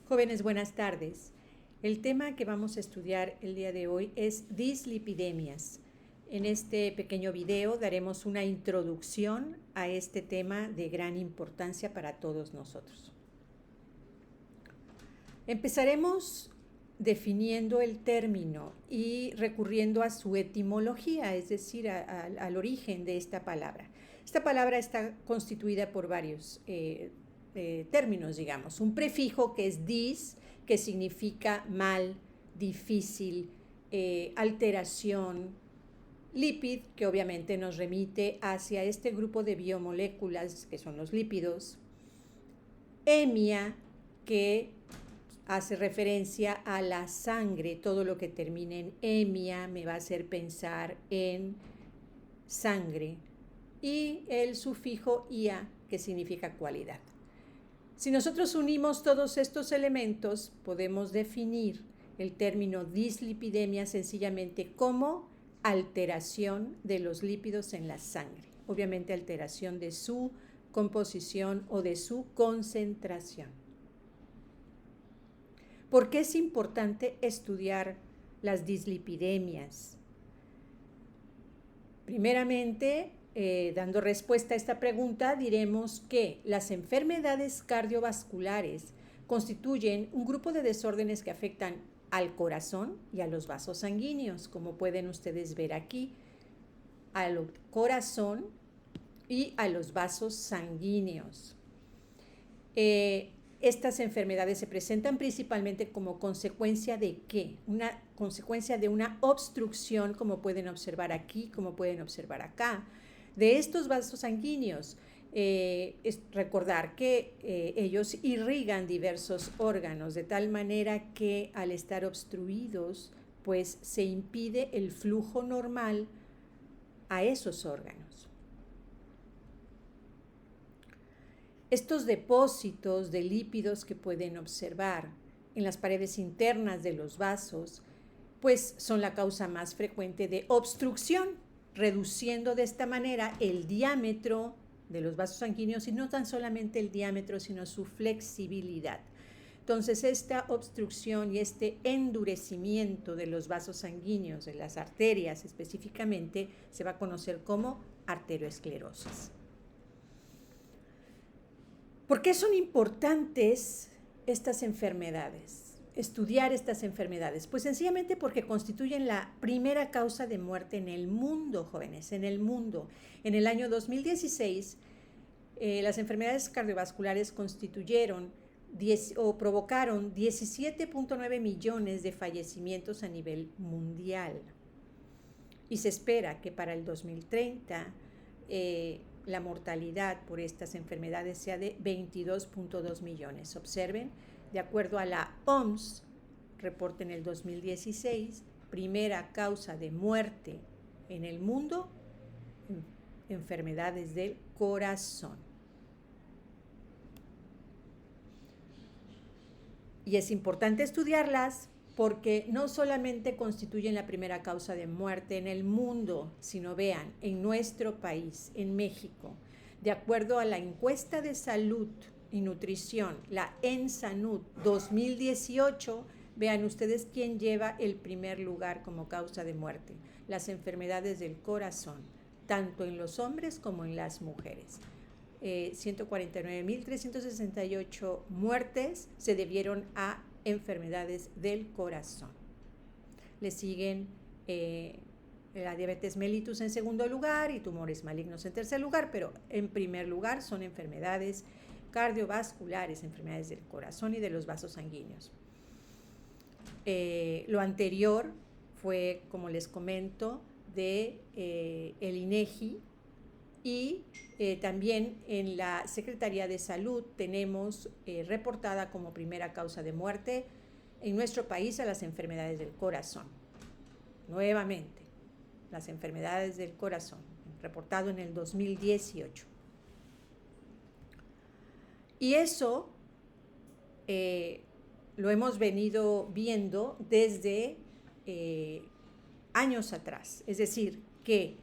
Jóvenes, buenas tardes. El tema que vamos a estudiar el día de hoy es dislipidemias. En este pequeño video daremos una introducción a este tema de gran importancia para todos nosotros. Empezaremos definiendo el término y recurriendo a su etimología, es decir, al origen de esta palabra. Esta palabra está constituida por varios términos, digamos. Un prefijo que es dis, que significa mal, difícil, alteración. Lipid, que obviamente nos remite hacia este grupo de biomoléculas que son los lípidos. Hemia, que hace referencia a la sangre. Todo lo que termine en hemia me va a hacer pensar en sangre. Y el sufijo ia, que significa cualidad. Si nosotros unimos todos estos elementos, podemos definir el término dislipidemia sencillamente como alteración de los lípidos en la sangre. Obviamente alteración de su composición o de su concentración. ¿Por qué es importante estudiar las dislipidemias? Primeramente, dando respuesta a esta pregunta, diremos que las enfermedades cardiovasculares constituyen un grupo de desórdenes que afectan al corazón y a los vasos sanguíneos, como pueden ustedes ver aquí, al corazón y a los vasos sanguíneos. Estas enfermedades se presentan principalmente como consecuencia de ¿qué? Una consecuencia de una obstrucción, como pueden observar aquí, como pueden observar acá, de estos vasos sanguíneos. Es recordar que ellos irrigan diversos órganos de tal manera que al estar obstruidos, pues se impide el flujo normal a esos órganos. Estos depósitos de lípidos que pueden observar en las paredes internas de los vasos, pues son la causa más frecuente de obstrucción, reduciendo de esta manera el diámetro de los vasos sanguíneos y no tan solamente el diámetro, sino su flexibilidad. Entonces, esta obstrucción y este endurecimiento de los vasos sanguíneos, de las arterias específicamente, se va a conocer como arterioesclerosis. ¿Por qué son importantes estas enfermedades? Estudiar estas enfermedades, pues sencillamente porque constituyen la primera causa de muerte en el mundo, jóvenes, en el mundo. En el año 2016, las enfermedades cardiovasculares provocaron 17.9 millones de fallecimientos a nivel mundial. Y se espera que para el 2030 la mortalidad por estas enfermedades sea de 22.2 millones. Observen, de acuerdo a la OMS, reporte en el 2016, primera causa de muerte en el mundo, enfermedades del corazón. Y es importante estudiarlas porque no solamente constituyen la primera causa de muerte en el mundo, sino vean, en nuestro país, en México, de acuerdo a la encuesta de salud y nutrición, la ENSANUD 2018, vean ustedes quién lleva el primer lugar como causa de muerte, las enfermedades del corazón, tanto en los hombres como en las mujeres. 149.368 muertes se debieron a enfermedades del corazón. Le siguen la diabetes mellitus en segundo lugar y tumores malignos en tercer lugar, pero en primer lugar son enfermedades cardiovasculares, enfermedades del corazón y de los vasos sanguíneos. Lo anterior fue, como les comento, de el INEGI y también en la Secretaría de Salud tenemos reportada como primera causa de muerte en nuestro país a las enfermedades del corazón. Nuevamente, las enfermedades del corazón, reportado en el 2018. Y eso lo hemos venido viendo desde años atrás. Es decir, que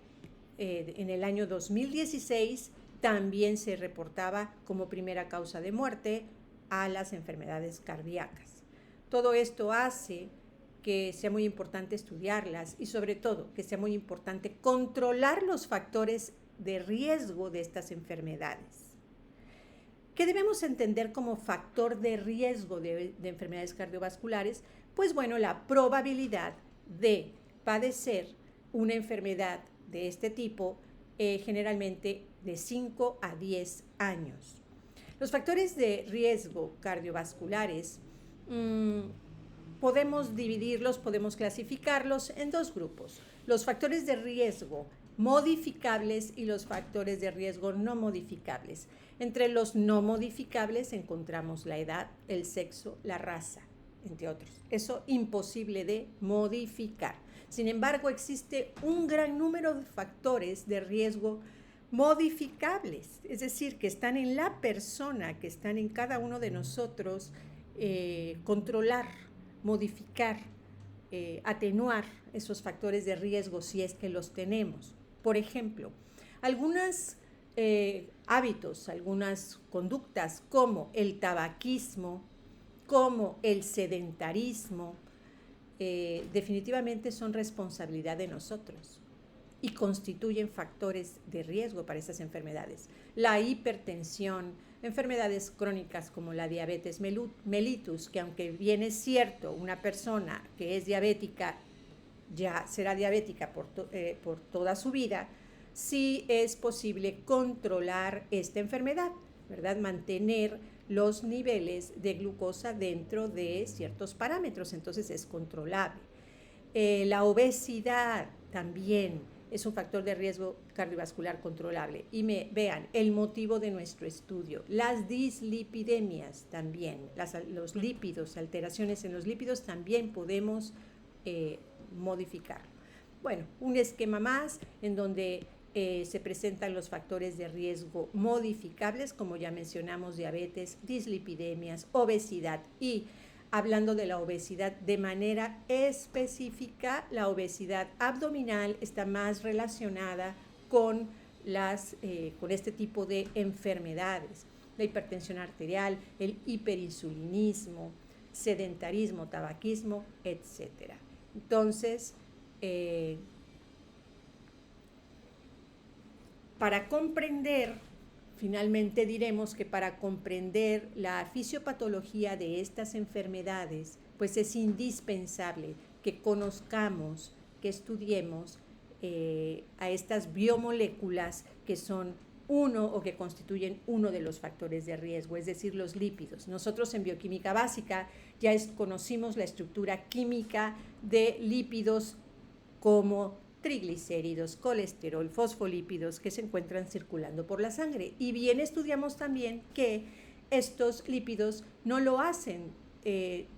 en el año 2016 también se reportaba como primera causa de muerte a las enfermedades cardíacas. Todo esto hace que sea muy importante estudiarlas y sobre todo que sea muy importante controlar los factores de riesgo de estas enfermedades. ¿Qué debemos entender como factor de riesgo de enfermedades cardiovasculares? Pues bueno, la probabilidad de padecer una enfermedad de este tipo generalmente de 5 a 10 años. Los factores de riesgo cardiovasculares podemos dividirlos, podemos clasificarlos en dos grupos. Los factores de riesgo modificables y los factores de riesgo no modificables. Entre los no modificables encontramos la edad, el sexo, la raza, entre otros. Eso imposible de modificar. Sin embargo, existe un gran número de factores de riesgo modificables, es decir, que están en la persona, que están en cada uno de nosotros, controlar, modificar, atenuar esos factores de riesgo si es que los tenemos. Por ejemplo, algunos hábitos, algunas conductas como el tabaquismo, como el sedentarismo, definitivamente son responsabilidad de nosotros y constituyen factores de riesgo para estas enfermedades. La hipertensión, enfermedades crónicas como la diabetes mellitus, que aunque bien es cierto, una persona que es diabética ya será diabética por toda su vida, sí es posible controlar esta enfermedad, ¿verdad? Mantener los niveles de glucosa dentro de ciertos parámetros, entonces es controlable. La obesidad también es un factor de riesgo cardiovascular controlable. Y vean, el motivo de nuestro estudio, las dislipidemias también, los lípidos, alteraciones en los lípidos también podemos modificarlo. Bueno, un esquema más en donde se presentan los factores de riesgo modificables, como ya mencionamos, diabetes, dislipidemias, obesidad y hablando de la obesidad de manera específica, la obesidad abdominal está más relacionada con este tipo de enfermedades, la hipertensión arterial, el hiperinsulinismo, sedentarismo, tabaquismo, etc. Entonces, para comprender, finalmente diremos que para comprender la fisiopatología de estas enfermedades, pues es indispensable que conozcamos, que estudiemos a estas biomoléculas que son uno o que constituyen uno de los factores de riesgo, es decir, los lípidos. Nosotros en bioquímica básica ya conocimos la estructura química de lípidos como triglicéridos, colesterol, fosfolípidos que se encuentran circulando por la sangre. Y bien estudiamos también que estos lípidos no lo hacen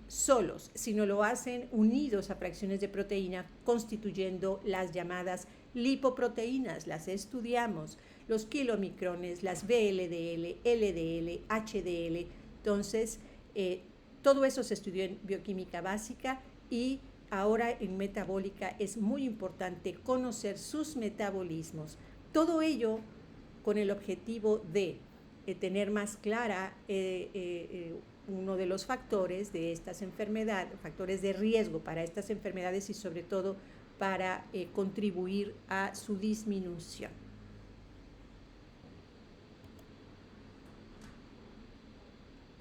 solos, sino lo hacen unidos a fracciones de proteína, constituyendo las llamadas lipoproteínas. Las estudiamos, los kilomicrones, las VLDL, LDL, HDL. Entonces, todo eso se estudió en bioquímica básica y ahora en metabólica es muy importante conocer sus metabolismos. Todo ello con el objetivo de tener más clara uno de los factores de estas enfermedades, factores de riesgo para estas enfermedades y sobre todo para contribuir a su disminución.